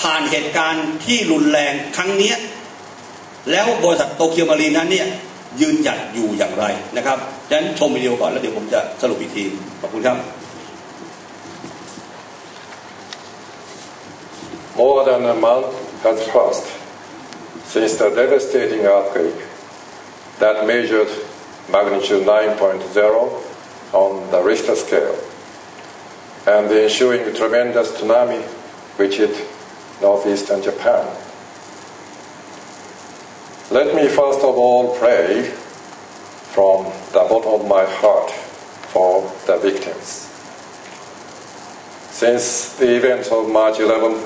ผ่านเหตุการณ์ที่รุนแรงครั้งนี้แล้วบริษัทโตเกียวมารีนนั้นเนี่ยยืนหยัดอยู่อย่างไรนะครับดังนั้นชมวิดีโอก่อนแล้วเดี๋ยวผมจะสรุปอีกทีขอบคุณครับ More than a month has passed since the devastating earthquake that measured magnitude 9.0 on the Richter scale and the ensuing tremendous tsunami which hit northeastern Japan. Let me first of all pray from the bottom of my heart for the victims. Since the events of March 11,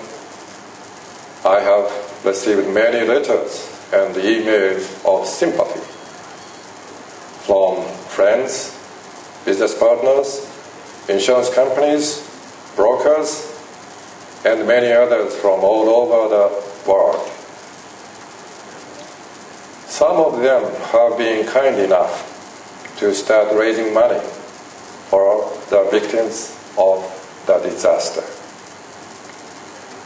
I have received many letters and emails of sympathy from friends, business partners, insurance companies, brokers, and many others from all over the world. Some of them have been kind enough to start raising money for the victims of the disaster.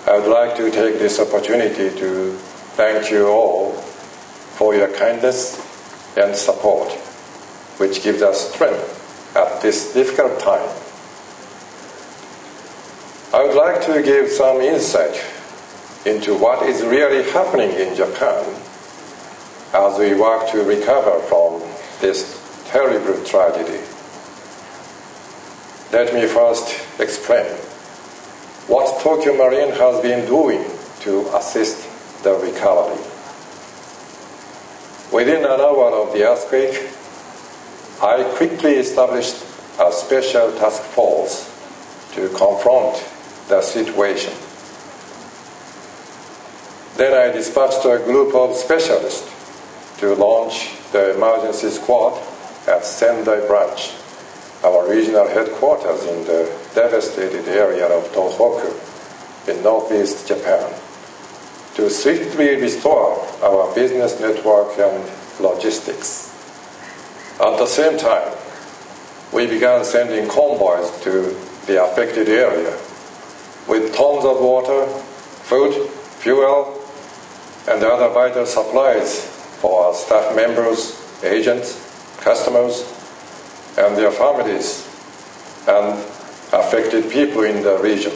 I would like to take this opportunity to thank you all for your kindness and support, which gives us strength at this difficult time. I would like to give some insight into what is really happening in Japan as we work to recover from this terrible tragedy. Let me first explain what Tokyo Marine has been doing to assist the recovery. Within an hour of the earthquake, I quickly established a special task force to confront the situation. Then I dispatched a group of specialists to launch the emergency squad at Sendai branch, our regional headquarters in the devastated area of Tohoku in northeast Japan, to swiftly restore our business network and logistics. At the same time, we began sending convoys to the affected area with tons of water, food, fuel, and other vital supplies for our staff members, agents, customers, and their families, and affected people in the region.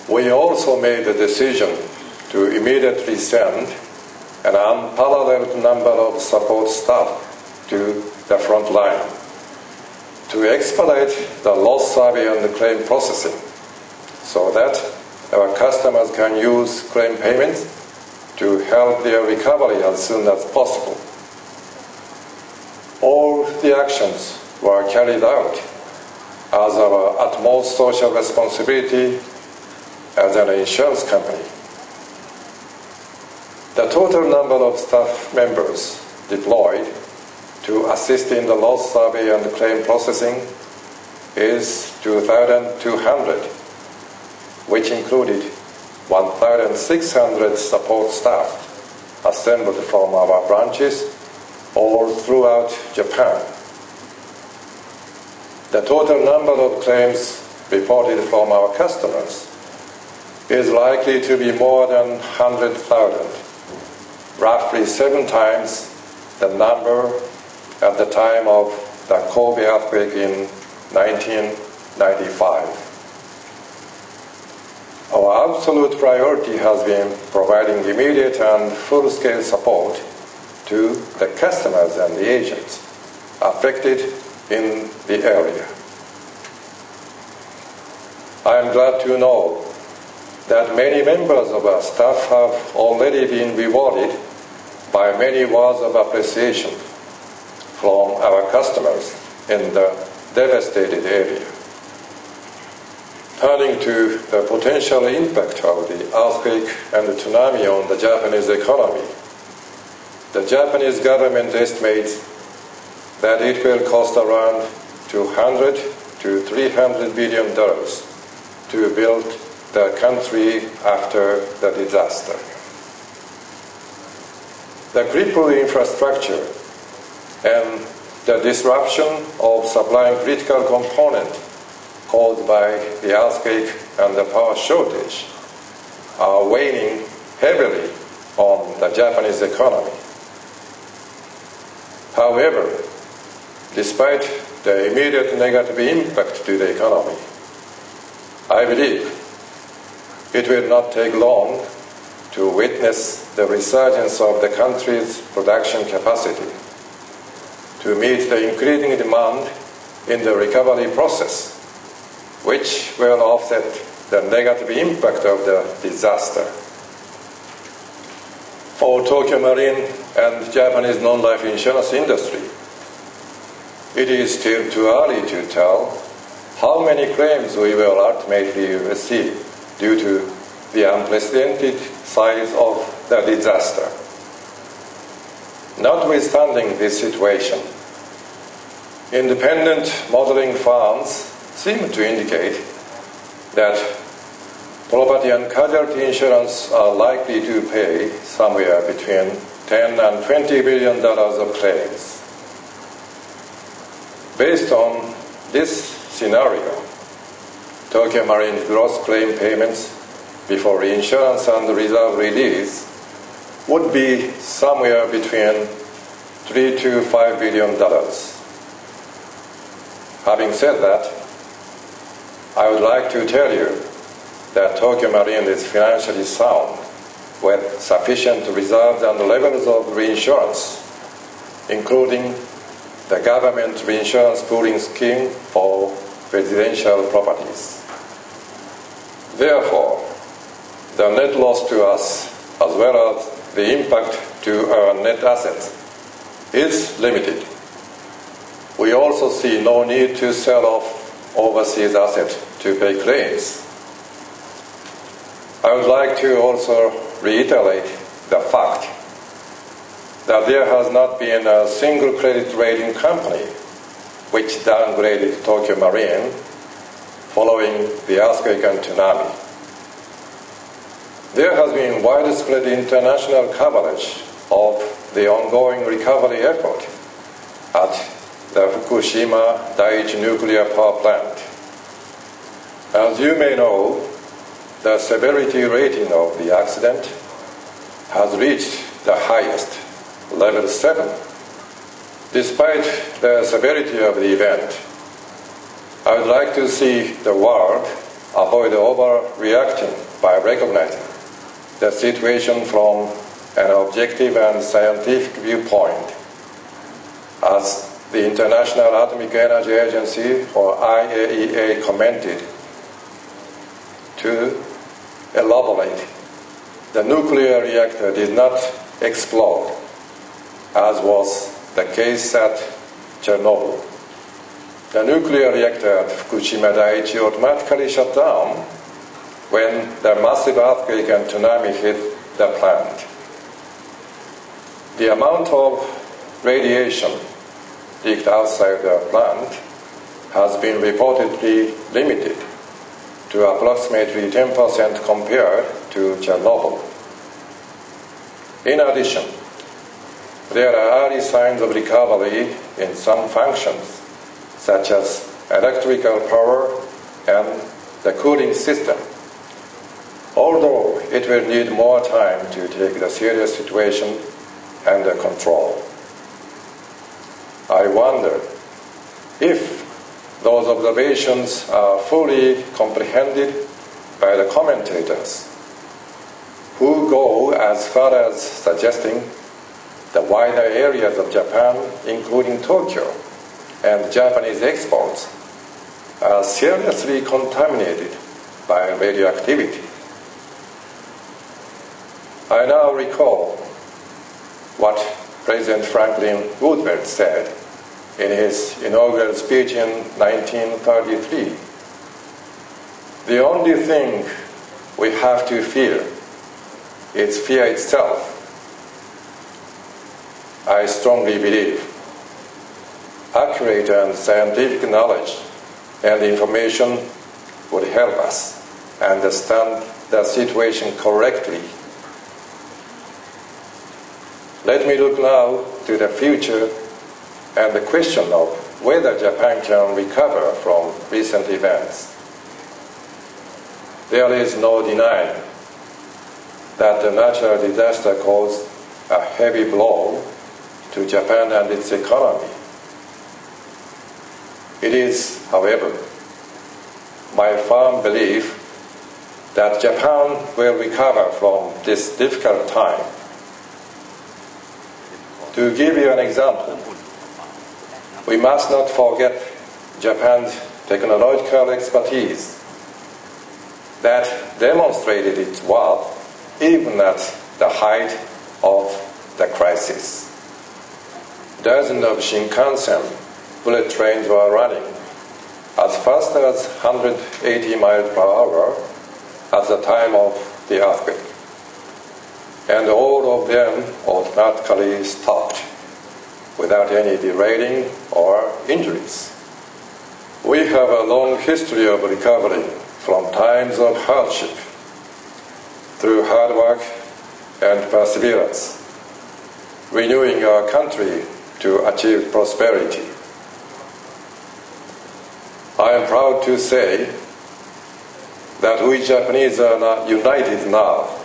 We also made the decision to immediately send an unparalleled number of support staff to the front line to expedite the loss survey and claim processing so that our customers can use claim payments to help their recovery as soon as possible. All the actions were carried out as our utmost social responsibility as an insurance company. The total number of staff members deployed to assist in the loss survey and claim processing is 2,200, which included 1,600 support staff assembled from our branches all throughout Japan. The total number of claims reported from our customers is likely to be more than 100,000, roughly 7 times the number at the time of the Kobe earthquake in 1995. Our absolute priority has been providing immediate and full-scale support to the customers and the agents affected in the area. I am glad to know that many members of our staff have already been rewarded by many words of appreciation from our customers in the devastated area. Turning to the potential impact of the earthquake and the tsunami on the Japanese economy, the Japanese government estimates that it will cost around $200 to $300 billion to build the country after the disaster. The crippled infrastructure and the disruption of supplying critical components caused by the earthquake and the power shortage are weighing heavily on the Japanese economy. However, despite the immediate negative impact to the economy, I believe it will not take long to witness the resurgence of the country's production capacity to meet the increasing demand in the recovery process, which will offset the negative impact of the disaster. For Tokyo Marine and Japanese non-life insurance industry, it is still too early to tell how many claims we will ultimately receive due to the unprecedented size of the disaster. Notwithstanding this situation, independent modeling firms seem to indicate that property and casualty insurance are likely to pay somewhere between $10 and $20 billion of claims. Based on this scenario, Tokyo Marine's gross claim payments before reinsurance and reserve release would be somewhere between $3 to $5 billion. Having said that, I would like to tell you that Tokyo Marine is financially sound with sufficient reserves and levels of reinsurance, including the government reinsurance pooling scheme for residential properties. Therefore, the net loss to us, as well as the impact to our net assets, is limited. We also see no need to sell off overseas assets to pay claims. I would like to also reiterate the fact that there has not been a single credit rating company which downgraded Tokyo Marine following the earthquake and tsunami. There has been widespread international coverage of the ongoing recovery effort at the Fukushima Daiichi nuclear power plant. As you may know, the severity rating of the accident has reached the highest, level 7. Despite the severity of the event, I would like to see the world avoid overreacting by recognizing the situation from an objective and scientific viewpoint. As the International Atomic Energy Agency, or IAEA, commented, to elaborate, the nuclear reactor did not explode, as was the case at Chernobyl. The nuclear reactor at Fukushima Daiichi automatically shut down when the massive earthquake and tsunami hit the plant. The amount of radiation leaked outside the plant has been reportedly limited to approximately 10% compared to Chernobyl. In addition, there are early signs of recovery in some functions, such as electrical power and the cooling system, although it will need more time to take the serious situation under control. I wonder if those observations are fully comprehended by the commentators, who go as far as suggesting the wider areas of Japan, including Tokyo, and Japanese exports, are seriously contaminated by radioactivity. I now recall what President Franklin Roosevelt said in his inaugural speech in 1933. The only thing we have to fear is fear itself. I strongly believe accurate and scientific knowledge and information would help us understand the situation correctly. Let me look now to the future and the question of whether Japan can recover from recent events. There is no denying that the natural disaster caused a heavy blow to Japan and its economy. It is, however, my firm belief that Japan will recover from this difficult time. To give you an example, we must not forget Japan's technological expertise that demonstrated its worth even at the height of the crisis. Dozens of Shinkansen bullet trains were running as fast as 180 miles per hour at the time of the earthquake, and all of them automatically stopped without any derailing or injuries. We have a long history of recovery from times of hardship through hard work and perseverance, renewing our country to achieve prosperity. I am proud to say that we Japanese are united now.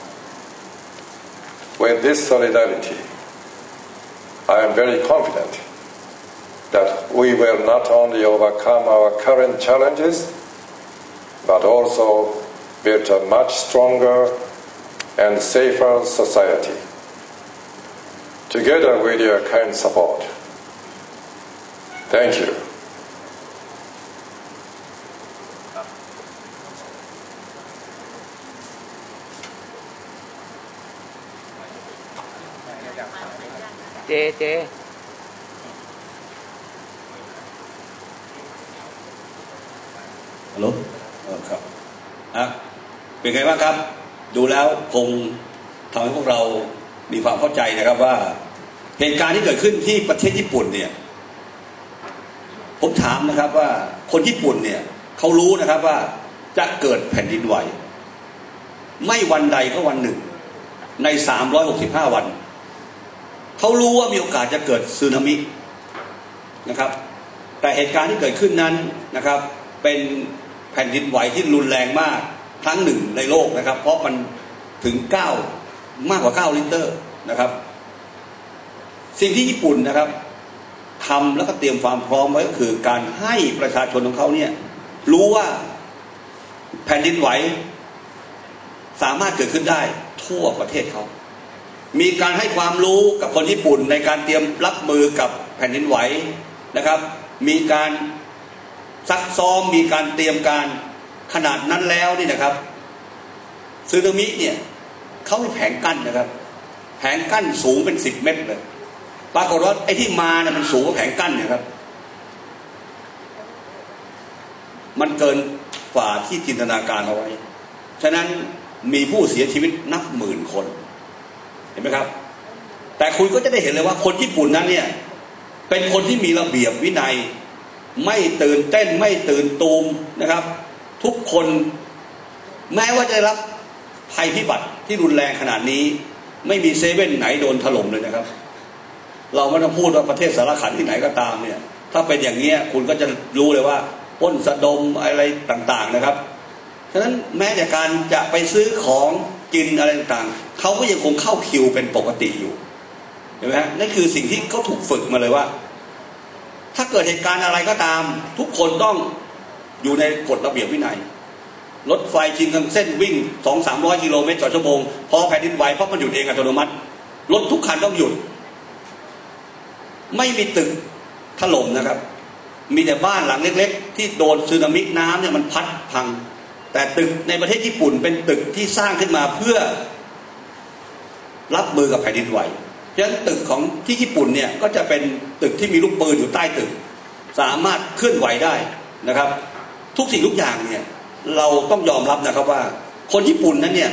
With this solidarity, I am very confident that we will not only overcome our current challenges, but also build a much stronger and safer society. Together with your kind support. Thank you. เจฮัลโหลครับเป็นไงบ้างครับดูแล้วคงทำให้พวกเรามีความเข้าใจนะครับว่าเหตุการณ์ที่เกิดขึ้นที่ประเทศญี่ปุ่นเนี่ยผมถามนะครับว่าคนญี่ปุ่นเนี่ยเขารู้นะครับว่าจะเกิดแผ่นดินไหวไม่วันใดก็วันหนึ่งใน365วันเขารู้ว่ามีโอกาสจะเกิดสึนามินะครับแต่เหตุการณ์ที่เกิดขึ้นนั้นนะครับเป็นแผ่นดินไหวที่รุนแรงมากครั้งหนึ่งในโลกนะครับเพราะมันถึง9มากกว่า9ลิตรนะครับสิ่งที่ญี่ปุ่นนะครับทำแล้วก็เตรียมความพร้อมไว้ก็คือการให้ประชาชนของเขาเนี่ยรู้ว่าแผ่นดินไหวสามารถเกิดขึ้นได้ทั่วประเทศเขามีการให้ความรู้กับคนญี่ปุ่นในการเตรียมรับมือกับแผ่นดินไหวนะครับมีการซักซ้อมมีการเตรียมการขนาดนั้นแล้วนี่นะครับสึนามิเนี่ยเขามีแผงกั้นนะครับแผงกั้นสูงเป็น10 เมตรเลยปรากฏว่าไอ้ที่มาเนี่ยมันสูงกว่าแผงกั้นนะครับมันเกินฝ่าที่จินตนาการเอาไว้ฉะนั้นมีผู้เสียชีวิตนับหมื่นคนเห็นไหมครับแต่คุณก็จะได้เห็นเลยว่าคนญี่ปุ่นนั้นเนี่ยเป็นคนที่มีระเบียบวินัยไม่ตื่นเต้นไม่ตื่นตูมนะครับทุกคนแม้ว่าจะรับภัยพิบัติที่รุนแรงขนาดนี้ไม่มีเซเว่นไหนโดนถล่มเลยนะครับเราไม่ต้องพูดว่าประเทศสารขันที่ไหนก็ตามเนี่ยถ้าเป็นอย่างนี้คุณก็จะรู้เลยว่าปล้นสะดมอะไรต่างๆนะครับฉะนั้นแม้แต่การจะไปซื้อของกินอะไรต่างๆเขาก็ยังคงเข้าคิวเป็นปกติอยู่เห็นไหมฮะนั่นคือสิ่งที่เขาถูกฝึกมาเลยว่าถ้าเกิดเหตุการณ์อะไรก็ตามทุกคนต้องอยู่ในกฎระเบียบวินัยรถไฟชินคันเซ็นวิ่ง 200-300 กิโลเมตรต่อชั่วโมงพอแผ่นดินไหวเพราะมันหยุดเองอัตโนมัติรถทุกคันต้องหยุดไม่มีตึกถล่มนะครับมีแต่บ้านหลังเล็กๆที่โดนสึนามิน้ำเนี่ยมันพัดพังแต่ตึกในประเทศญี่ปุ่นเป็นตึกที่สร้างขึ้นมาเพื่อรับมือกับแผ่นดินไหวเพราะฉะนั้นตึกของที่ญี่ปุ่นเนี่ยก็จะเป็นตึกที่มีลูกปืนอยู่ใต้ตึกสามารถเคลื่อนไหวได้นะครับทุกสิ่งทุกอย่างเนี่ยเราต้องยอมรับนะครับว่าคนญี่ปุ่นนั้นเนี่ย